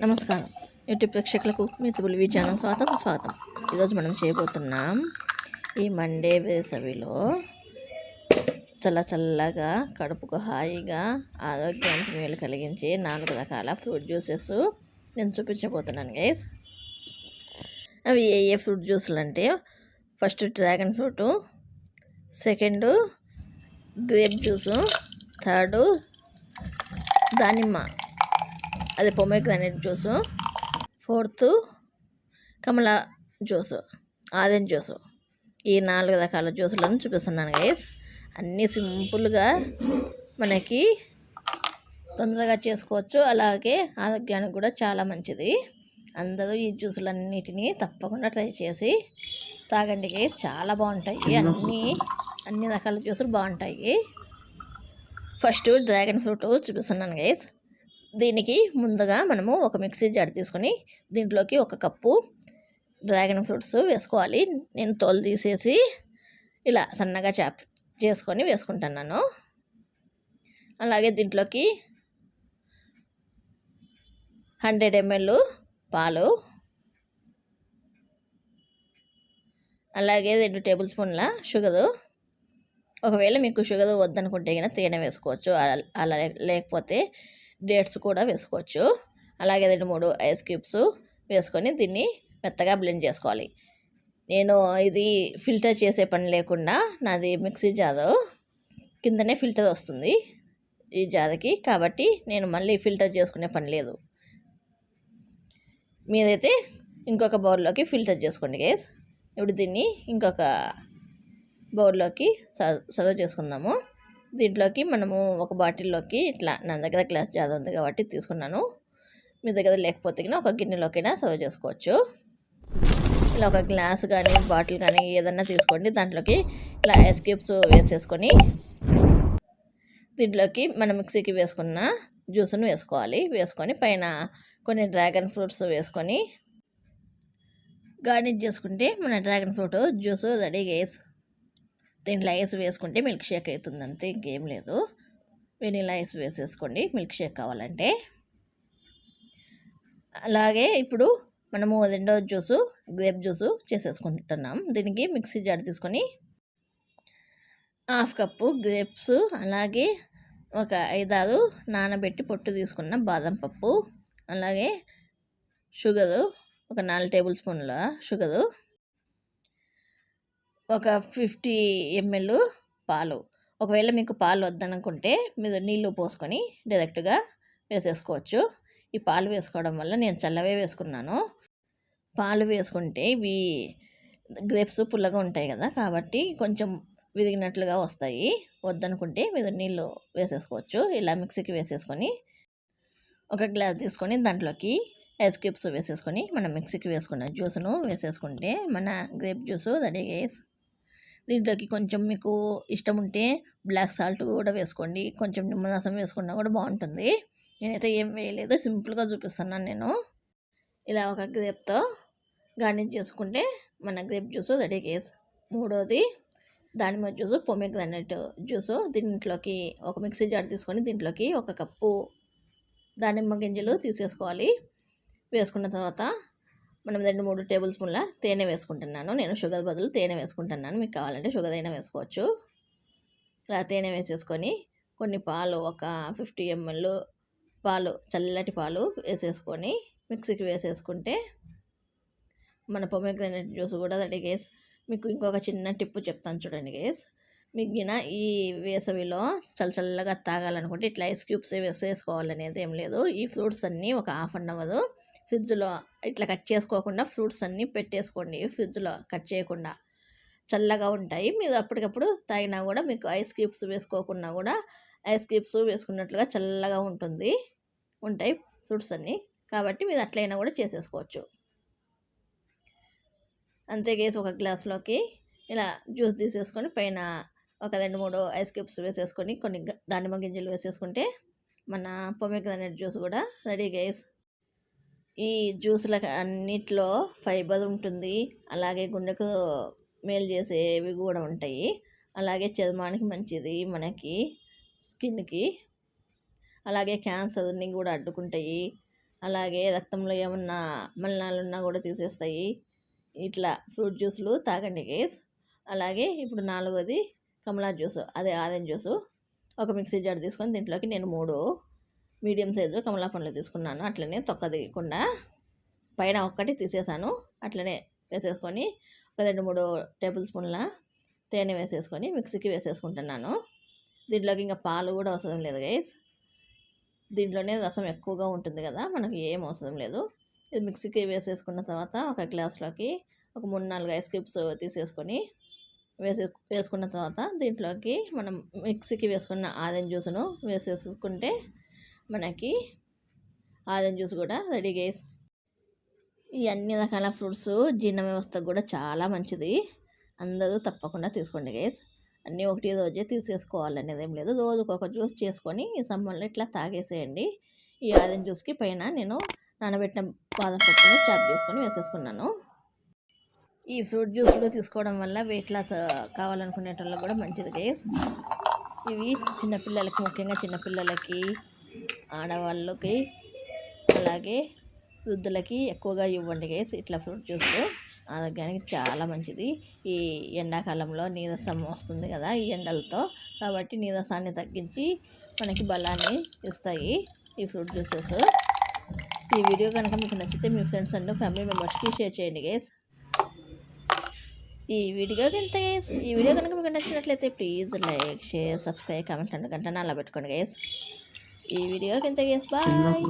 నమస్కారం యూట్యూబ్ ప్రేక్షకులకు మిత్రులు విజయానం స్వాగతం. ఈరోజు మనం చేయబోతున్నాం ఈ మండే వేసవిలో చల్లగా కడుపుకు హాయిగా ఆరోగ్యానికి మేలు కలిగించే 4 రకాల ఫ్రూట్ జ్యూసెస్ నేను చూపించబోతున్నాను గైస్. అవి ఏ ఫ్రూట్ జ్యూసులు అంటే, first dragon fruit, second grape juice, third దానిమ్మ అది పొమోగ్రానేట్ జ్యూసు, ఫోర్త్ కమలా జ్యూసు, ఆరెంజ్ జ్యూసు. ఈ 4 రకాల జ్యూసులను చూపిస్తున్నాను గైస్. అన్నీ సింపుల్గా మనకి తొందరగా చేసుకోవచ్చు, అలాగే ఆరోగ్యానికి కూడా చాలా మంచిది. అందరూ ఈ జ్యూసులన్నిటినీ తప్పకుండా ట్రై చేసి తాగండి గైస్, చాలా బాగుంటాయి. అన్ని రకాల జ్యూసులు బాగుంటాయి. ఫస్ట్ డ్రాగన్ ఫ్రూట్ చూపిస్తున్నాను గైస్. దీనికి ముందుగా మనము ఒక మిక్సీ జార్ తీసుకొని దీంట్లోకి 1 కప్పు డ్రాగన్ ఫ్రూట్స్ వేసుకోవాలి. నేను తోలు తీసేసి ఇలా సన్నగా చాప్ చేసుకొని వేసుకుంటున్నాను. అలాగే దీంట్లోకి 100 ml పాలు, అలాగే 2 టేబుల్ స్పూన్ల షుగరు. ఒకవేళ మీకు షుగర్ వద్దనుకుంటే కనుక తేనె వేసుకోవచ్చు, అలా లేకపోతే డేట్స్ కూడా వేసుకోవచ్చు. అలాగే 2-3 ఐస్ క్యూబ్స్ వేసుకొని దీన్ని మెత్తగా బ్లెండ్ చేసుకోవాలి. నేను ఇది ఫిల్టర్ చేసే పని లేకుండా, నాది మిక్సీ జారు కిందనే ఫిల్టర్ వస్తుంది ఈ జార్కి, కాబట్టి నేను మళ్ళీ ఫిల్టర్ చేసుకునే పని లేదు. మీరైతే ఇంకొక బౌల్లోకి ఫిల్టర్ చేసుకోండి గైస్. ఇప్పుడు దీన్ని ఇంకొక బౌల్లోకి సర్వ్ చేసుకుందాము. దీంట్లోకి మనము ఒక బాటిల్లోకి ఇట్లా, నా దగ్గర గ్లాస్ జార్ ఉంది కాబట్టి తీసుకున్నాను. మీ దగ్గర లేకపోతే ఒక గిన్నెలోకైనా సర్వ్ చేసుకోవచ్చు. ఇలా ఒక గ్లాస్ కానీ బాటిల్ కానీ ఏదన్నా తీసుకోండి. దాంట్లోకి ఇలా ఐస్ క్యూబ్స్ వేసేసుకొని దీంట్లోకి మనం మిక్సీకి వేసుకున్న జ్యూస్ను వేసుకోవాలి. వేసుకొని పైన కొన్ని డ్రాగన్ ఫ్రూట్స్ వేసుకొని గార్నిష్ చేసుకుంటే మన dragon fruit juice ready guys. దీంట్లో ఐస్ వేసుకుంటే మిల్క్ షేక్ అవుతుంది, అంతే, ఇంకేం లేదు. వెనీలా ఐస్ వేసేసుకోండి మిల్క్ షేక్ కావాలంటే. అలాగే ఇప్పుడు మనము 2వ జ్యూసు గ్రేప్ జ్యూసు చేసేసుకుంటున్నాం. దీనికి మిక్సీ జార్ తీసుకొని 1/2 కప్పు గ్రేప్స్, అలాగే ఒక 5-6 నానబెట్టి పొట్టు తీసుకున్న బాదం పప్పు, అలాగే షుగరు ఒక 4 టేబుల్ స్పూన్ల షుగరు, ఒక 50 ml పాలు. ఒకవేళ మీకు పాలు వద్దనుకుంటే మీరు నీళ్ళు పోసుకొని డైరెక్ట్గా వేసేసుకోవచ్చు. ఈ పాలు వేసుకోవడం వల్ల నేను చల్లవే వేసుకున్నాను. పాలు వేసుకుంటే ఇవి గ్రేప్స్ పుల్లగా ఉంటాయి కదా, కాబట్టి కొంచెం విరిగినట్లుగా వస్తాయి. వద్దనుకుంటే మీరు నీళ్ళు వేసేసుకోవచ్చు. ఇలా మిక్సీకి వేసేసుకొని ఒక గ్లాస్ తీసుకొని దాంట్లోకి ఐస్ క్యూబ్స్ వేసేసుకొని మనం మిక్సీకి వేసుకున్న జ్యూస్ను వేసేసుకుంటే మన గ్రేప్ జ్యూస్ రెడీ గైస్. దీంట్లోకి కొంచెం మీకు ఇష్టం ఉంటే బ్లాక్ సాల్ట్ కూడా వేసుకోండి, కొంచెం నిమ్మరసం వేసుకున్నా కూడా బాగుంటుంది. నేనైతే ఏం వేయలేదు, సింపుల్గా చూపిస్తున్నాను నేను. ఇలా ఒక గ్రేప్తో గార్నిష్ చేసుకుంటే మన గ్రేప్ జ్యూస్ రెడీ గైస్. 3వది దానిమ్మ జ్యూసు, పొమోగ్రానేట్ జ్యూసు. దీంట్లోకి ఒక మిక్సీ జార్ తీసుకొని దీంట్లోకి 1 కప్పు దానిమ్మ గింజలు తీసేసుకోవాలి. వేసుకున్న తర్వాత మనం 2-3 టేబుల్ స్పూన్ల తేనె వేసుకుంటున్నాను. నేను షుగర్ బదులు తేనె వేసుకుంటున్నాను, మీకు కావాలంటే షుగర్ అయినా వేసుకోవచ్చు. ఇలా తేనె వేసేసుకొని కొన్ని పాలు, ఒక 50 ml పాలు, చల్లటి పాలు వేసేసుకొని మిక్సీకి వేసేసుకుంటే మన పొమోగ్రానేట్ జ్యూస్ కూడా రెడీ గైస్. మీకు ఇంకొక చిన్న టిప్పు చెప్తాను చూడండి గైస్. మిగిలిన ఈ వేసవిలో చల్లగా తాగాలనుకుంటే ఇట్లా ఐస్ క్యూబ్స్ వేసేసుకోవాలనేది ఏం లేదు. ఈ ఫ్రూట్స్ అన్నీ ఒక 1/2 అవర్ ఫ్రిడ్జ్లో ఇట్లా కట్ చేసుకోకుండా ఫ్రూట్స్ అన్నీ పెట్టేసుకోండి. ఫ్రిడ్జ్లో కట్ చేయకుండా చల్లగా ఉంటాయి. మీరు అప్పటికప్పుడు తాగినా కూడా మీకు ఐస్ క్యూబ్స్ వేసుకోకుండా కూడా ఐస్ క్యూబ్స్ వేసుకున్నట్లుగా చల్లగా ఉంటాయి ఫ్రూట్స్ అన్నీ, కాబట్టి మీరు అట్లయినా కూడా చేసేసుకోవచ్చు. అంతే గేసి ఒక గ్లాస్లోకి ఇలా జ్యూస్ తీసేసుకొని పైన ఒక 2-3 ఐస్ క్యూబ్స్ వేసేసుకొని కొన్ని దానిమ్మ గింజలు వేసేసుకుంటే మన పొమోగ్రానేట్ జ్యూస్ కూడా రెడీ గైస్. ఈ జ్యూస్లకు అన్నిట్లో ఫైబర్ ఉంటుంది, అలాగే గుండెకు మేలు చేసేవి కూడా ఉంటాయి, అలాగే చర్మానికి మంచిది, మనకి స్కిన్కి, అలాగే క్యాన్సర్ని కూడా అడ్డుకుంటాయి. అలాగే రక్తంలో ఏమన్నా మలినాలు ఉన్నా కూడా తీసేస్తాయి. ఇట్లా ఫ్రూట్ జ్యూస్లు తాగండి గైస్. అలాగే ఇప్పుడు 4వది కమలా జ్యూసు, అదే ఆరెంజ్ జ్యూసు. ఒక మిక్సీ జార్ తీసుకొని దీంట్లోకి నేను 3 మీడియం సైజు కమలా పండ్లు తీసుకున్నాను. అట్లనే తొక్క తీయకుండా పైన ఒక్కటి తీసేసాను. అట్లనే వేసేసుకొని ఒక 2-3 టేబుల్ స్పూన్ల తేనె వేసేసుకొని మిక్సీకి వేసేసుకుంటున్నాను. దీంట్లోకి ఇంకా పాలు కూడా అవసరం లేదు గైస్. దీంట్లోనే రసం ఎక్కువగా ఉంటుంది కదా, మనకి ఏం అవసరం లేదు. ఇది మిక్సీకి వేసేసుకున్న తర్వాత ఒక గ్లాస్లోకి ఒక 3-4 ఐస్ క్యూబ్స్ తీసేసుకొని వేసుకున్న తర్వాత దీంట్లోకి మనం మిక్సీకి వేసుకున్న ఆరెంజ్ జ్యూస్ను వేసేసుకుంటే మనకి ఆరెంజ్ జ్యూస్ కూడా రెడీ గైస్. ఈ అన్ని రకాల ఫ్రూట్స్ జీర్ణ వ్యవస్థకు కూడా చాలా మంచిది. అందరూ తప్పకుండా తీసుకోండి గైస్. అన్నీ ఒకటి రోజే తీసేసుకోవాలనేది ఏం లేదు. రోజుకు ఒక జ్యూస్ చేసుకొని ఈ సమ్మర్లో ఇట్లా తాగేసేయండి. ఈ ఆరెంజ్ జ్యూస్కి పైన నేను నానబెట్టిన బాదం పప్పును చాప్ చేసుకొని వేసేసుకున్నాను. ఈ ఫ్రూట్ జ్యూస్లు తీసుకోవడం వల్ల వెయిట్ లాస్ కావాలనుకునేటోళ్ళకి కూడా మంచిది గైస్. ఇవి చిన్నపిల్లలకి, ముఖ్యంగా చిన్నపిల్లలకి, ఆడవాళ్ళకి, అలాగే వృద్ధులకి ఎక్కువగా ఇవ్వండి గైస్. ఇట్లా ఫ్రూట్ జ్యూస్లు ఆరోగ్యానికి చాలా మంచిది. ఈ ఎండాకాలంలో నీరసం వస్తుంది కదా ఈ ఎండలతో, కాబట్టి నీరసాన్ని తగ్గించి మనకి బలాన్ని ఇస్తాయి ఈ ఫ్రూట్ జ్యూసెస్. ఈ వీడియో కనుక మీకు నచ్చితే మీ ఫ్రెండ్స్ అండ్ ఫ్యామిలీ మెంబర్స్కి షేర్ చేయండి గైస్. ఈ వీడియో కనుక మీకు నచ్చినట్లయితే please like, share, subscribe, comment and గంట అలా పెట్టుకోండి గైస్. ఈ వీడియోకి ఇంత గైస్, బాయ్.